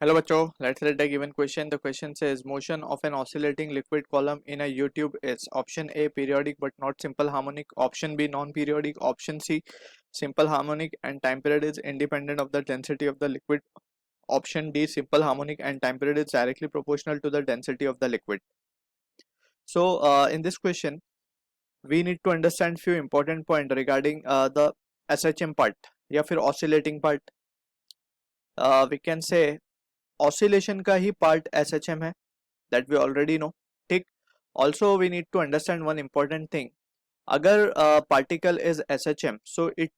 Hello bachcho, let's read the given question. The question says motion of an oscillating liquid column in a U-tube is option A periodic but not simple harmonic, option B non-periodic, option C simple harmonic and time period is independent of the density of the liquid, option D simple harmonic and time period is directly proportional to the density of the liquid. So in this question we need to understand few important point regarding the SHM part या फिर oscillating part. We can say oscillation का ही part SHM है, that we already know. ठीक. Also we need to understand one important thing. अगर particle is SHM, so it,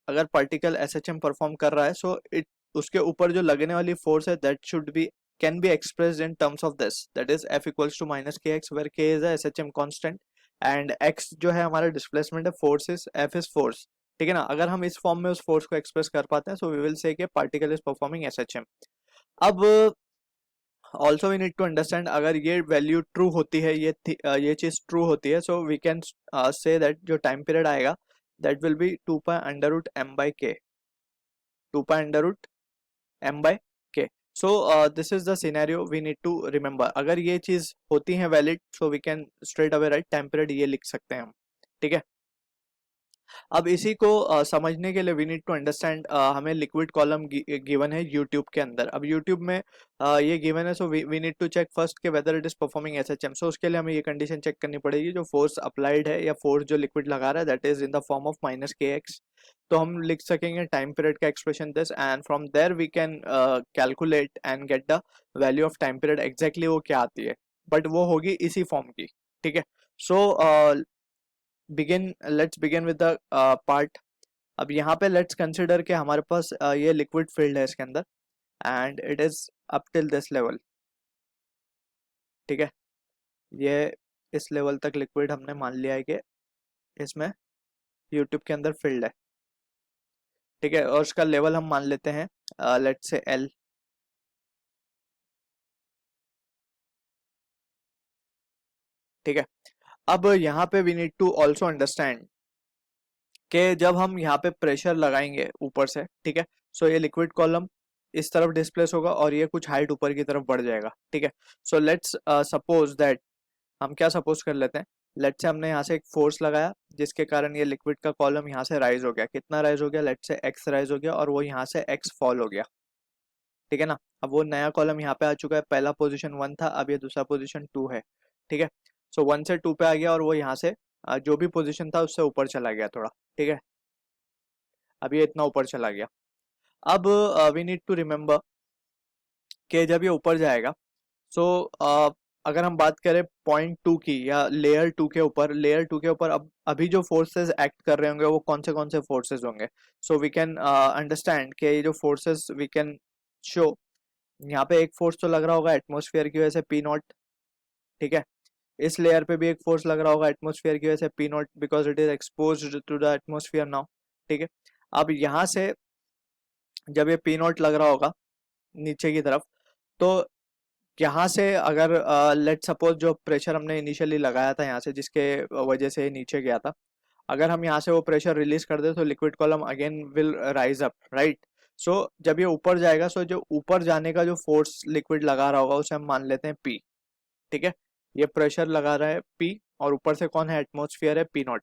अगर particle SHM perform कर रहा है, सो इट, उसके ऊपर जो लगने वाली फोर्स है that should be can be expressed in terms of this, that is F equals to minus KX, where K is SHM constant and X जो है हमारा डिस्प्लेसमेंट है, force is F is force. ठीक है ना. अगर हम इस फॉर्म में उस फोर्स को एक्सप्रेस कर पाते हैं, सो वी विल से कि पार्टिकल इज परफॉर्मिंग SHM. अब also we need to understand, अगर ये वैल्यू ट्रू होती है, ये चीज ट्रू होती है, so we can say that जो टाइम पीरियड आएगा that will be 2 pi under root m by k, 2 pi under root m by k. So this is the scenario we need to remember. अगर ये चीज होती है valid, so we can straight away write time period ये लिख सकते हैं हम. ठीक है. अब इसी को समझने के लिए वी नीड टू अंडरस्टैंड, हमें लिक्विड कॉलम गिवन है यूट्यूब के अंदर. अब यूट्यूब में ये गिवन है, so we need to check first के whether it is performing SHM. So उसके लिए हमें ये कंडीशन चेक करनी पड़ेगी, जो फोर्स अप्लाइड है या फोर्स जो लिक्विड लगा रहा है that is in the form of minus KX. तो हम लिख सकेंगे टाइम पीरियड का expression this, and from there we can calculate and get the value of time period exactly वो क्या आती है, बट वो होगी इसी फॉर्म की. ठीक है. So let's begin with the part. अब यहाँ पे लेट्स कंसिडर के हमारे पास ये लिक्विड फील्ड है इसके अंदर and it is up till this level. ठीक है. ये इस लेवल तक लिक्विड हमने मान लिया है कि इसमें यूट्यूब के अंदर फील्ड है. ठीक है. और उसका लेवल हम मान लेते हैं लेट्स से L. ठीक है. अब यहाँ पे we need to also understand कि जब हम यहाँ पे प्रेशर लगाएंगे ऊपर से, ठीक है, सो ये लिक्विड कॉलम इस तरफ डिस्प्लेस होगा और ये कुछ हाइट ऊपर की तरफ बढ़ जाएगा. ठीक है. सो लेट्स सपोज दैट, हम क्या सपोज कर लेते हैं, लेट्स से हमने यहाँ से एक फोर्स लगाया जिसके कारण ये लिक्विड का कॉलम यहाँ से राइज हो गया. कितना राइज हो गया, लेट्स से x राइज हो गया और वो यहाँ से x फॉल हो गया. ठीक है ना. अब वो नया कॉलम यहाँ पे आ चुका है, पहला पोजीशन 1 था, अब ये दूसरा पोजीशन 2 है. ठीक है. सो 1 से 2 पे आ गया और वो यहाँ से जो भी पोजीशन था उससे ऊपर चला गया थोड़ा. ठीक है. अब ये इतना ऊपर चला गया. अब वी नीड टू रिमेम्बर कि जब ये ऊपर जाएगा, सो अगर हम बात करें पॉइंट 2 की या लेयर 2 के ऊपर, लेयर 2 के ऊपर अब अभी जो फोर्सेस एक्ट कर रहे होंगे वो कौन से फोर्सेस होंगे. सो वी कैन अंडरस्टैंड कि ये जो फोर्सेस वी कैन शो, यहाँ पे एक फोर्स तो लग रहा होगा एटमॉस्फेयर की वजह से P0. ठीक है. इस लेयर पे भी एक फोर्स लग रहा होगा एटमॉस्फेयर की वजह से P0 because it is exposed to the atmosphere now. ठीक है. अब यहाँ से जब ये P0 लग रहा होगा नीचे की तरफ, तो यहाँ से अगर लेट सपोज जो प्रेशर हमने इनिशियली लगाया था यहाँ से जिसके वजह से नीचे गया था, अगर हम यहाँ से वो प्रेशर रिलीज कर दे तो liquid column again will rise up, right. So जब ये ऊपर जाएगा, सो जो ऊपर जाने का जो फोर्स लिक्विड लगा रहा होगा उसे हम मान लेते हैं P. ठीक है. ये प्रेशर लगा रहा है P और ऊपर से कौन है, एटमोस्फियर है P0.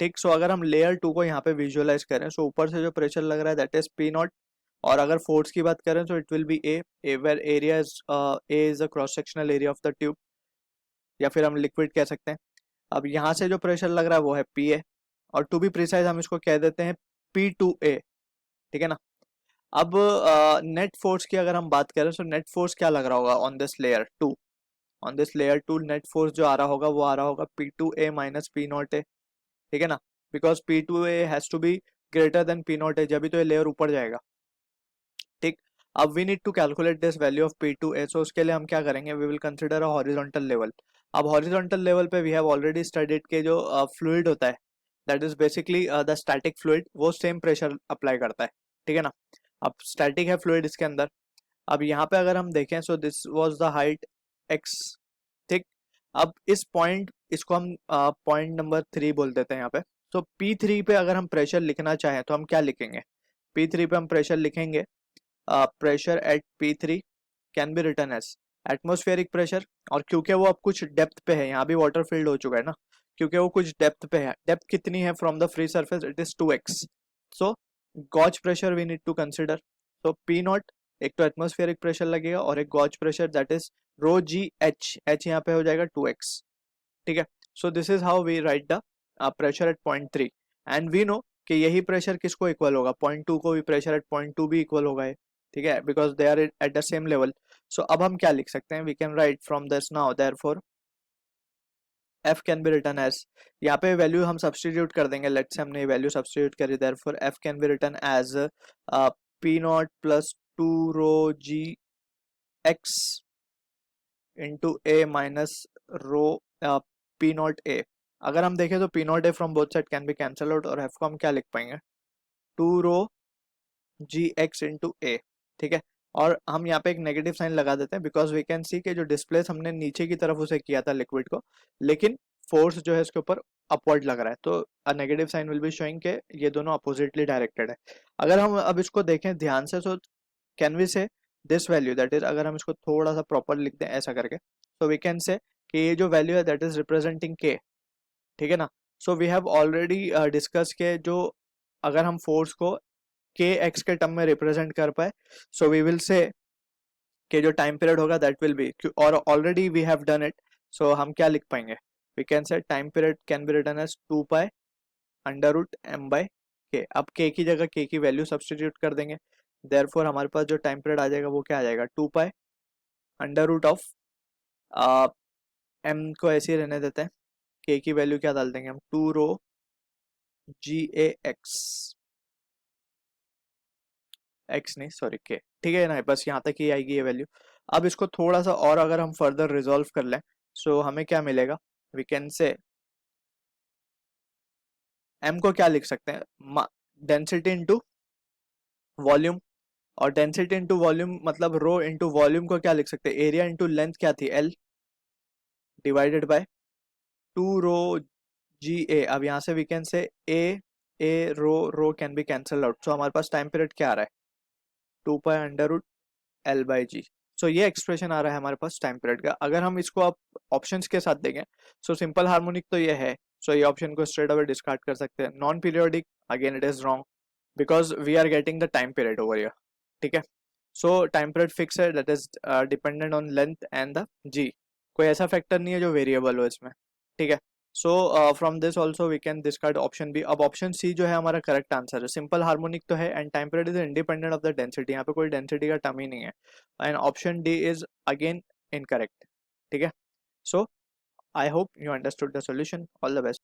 ठीक. सो अगर हम लेयर 2 को यहाँ पे विजुअलाइज करें, सो ऊपर से जो प्रेशर लग रहा है दैट इज P0. और अगर फोर्स की बात करें तो it will be a where area is a is the cross sectional area of the tube, या फिर हम लिक्विड कह सकते हैं. अब यहाँ से जो प्रेशर लग रहा है वो है PA और टू बी प्रिसाइज हम इसको कह देते हैं P2A. ठीक है ना. अब नेट फोर्स की अगर हम बात करें तो नेट फोर्स क्या लग रहा होगा on this layer 2, on this layer 2 net force जो आ रहा होगा वो आ रहा होगा P2A माइनस P0A. ठीक है ना. Because P2A has to be greater than P0A, जब भी तो ये लेयर ऊपर जाएगा. ठीक. अब we need to calculate this value of P2A. So उसके लिए हम क्या करेंगे, we will consider a horizontal level. अब हॉरिजॉन्टल लेवल पे वी हैव ऑलरेडी स्टडीड के जो फ्लूइड होता है that is basically the static fluid, वो सेम प्रेशर अप्लाई करता है. ठीक है ना. अब स्टैटिक है फ्लूइड इसके अंदर. अब यहाँ पे अगर हम देखें, so this was the height x. ठीक. अब इस पॉइंट, इसको हम पॉइंट नंबर 3 बोल देते हैं यहाँ पे. तो P3 पे अगर हम प्रेशर लिखना चाहें तो हम क्या लिखेंगे, P3 पे हम प्रेशर लिखेंगे pressure at P3 can be written as atmospheric pressure, और क्योंकि वो अब कुछ डेप्थ पे है, यहाँ भी वाटर फील्ड हो चुका है ना, क्योंकि वो कुछ डेप्थ पे है, डेप्थ कितनी है from the free surface, it is 2x। So gauge pressure we need to consider. तो पी नॉट, एक तो एटमॉस्फेरिक प्रेशर लगेगा और एक gauge pressure that is rho g h, h यहाँ पे हो जाएगा 2x। ठीक है, so this is how we write the pressure at point 3, and we know कि यही प्रेशर किसको इक्वल होगा, पॉइंट 2 को भी प्रेशर एट पॉइंट 2 भी इक्वल होगा, ठीक है, because they are at the same level. So अब हम क्या लिख सकते हैं, we can write from this now therefore f can be written as, यहाँ पे वैल्यू हम सब्सटीट्यूट कर देंगे, लेट्स से हमने वैल्यू सब्सटीट्यूट करी, therefore f can be written as p naught plus 2 rho g x into a minus rho p not a। अगर हम देखें तो p not a from both side can be cancel out, और f को हम क्या लिख पाएंगे, 2 रो जी एक्स इंटू ए। ठीक है, और हम यहाँ पे एक नेगेटिव साइन लगा देते हैं, बिकॉज वी कैन सी कि जो डिस्प्लेस हमने नीचे की तरफ उसे किया था लिक्विड को, लेकिन फोर्स जो है इसके ऊपर अपवर्ड लग रहा है, तो a negative sign will be showing के ये दोनों अपोजिटली डायरेक्टेड है। अगर हम अब इसको देखें ध्यान से, तो कैन वी से दिस वैल्यू दैट इज, अगर हम इसको थोड़ा सा प्रॉपर लिख दें ऐसा करके, तो वी कैन से कि ये जो वैल्यू है दैट इज रिप्रेजेंटिंग के, ठीक है ना। So we have already discuss के जो अगर हम फोर्स को के एक्स के टर्म में रिप्रेजेंट कर पाए, सो वी विल से कि जो टाइम पीरियड होगा दैट विल बी, और already we have done it, so हम क्या लिख पाएंगे, we can say time period can be written as 2 pi under root M by K. अब के की जगह के की वैल्यू सब्सटीट्यूट कर देंगे, देयरफॉर हमारे पास जो टाइम पीरियड आ जाएगा वो क्या आ जाएगा, 2 pi under root of M को ऐसे ही रहने देते हैं, के की वैल्यू क्या डाल देंगे हम, 2 रो जी ए एक्स, एक्स नहीं सॉरी के, ठीक है ना, बस यहाँ तक ही आएगी ये वैल्यू। अब इसको थोड़ा सा और अगर हम फर्दर रिजॉल्व कर लें, सो हमें क्या मिलेगा, वी कैन से एम को क्या लिख सकते हैं, डेंसिटी इंटू वॉल्यूम, और डेंसिटी इंटू वॉल्यूम मतलब रो इंटू वॉल्यूम को क्या लिख सकते हैं, एरिया इंटू लेंथ क्या थी L, divided by 2 rho G A. अब यहाँ से we can say A rho rho can be cancel out, so हमारे पास टाइम पीरियड क्या आ रहा है, 2 pi under root L by G. So ये एक्सप्रेशन आ रहा है हमारे पास टाइम पीरियड का। अगर हम इसको आप ऑप्शंस के साथ देखें, सो सिंपल हार्मोनिक तो ये है, सो ये ऑप्शन को स्ट्रेट अवे डिस्कार्ड कर सकते हैं। Non periodic again it is wrong, because we are getting the time period over here, ठीक है। सो टाइम पीरियड फिक्स है, that is dependent on length and the g, कोई ऐसा factor नहीं है जो वेरिएबल हो इसमें, ठीक है। So from this also we can discard option B. अब ऑप्शन सी जो है हमारा करेक्ट आंसर है, सिंपल हार्मोनिक तो है and time period is independent of the density, यहाँ पे कोई डेंसिटी का टर्म ही नहीं है, and option D is again incorrect, ठीक है। So I hope you understood the solution, all the best.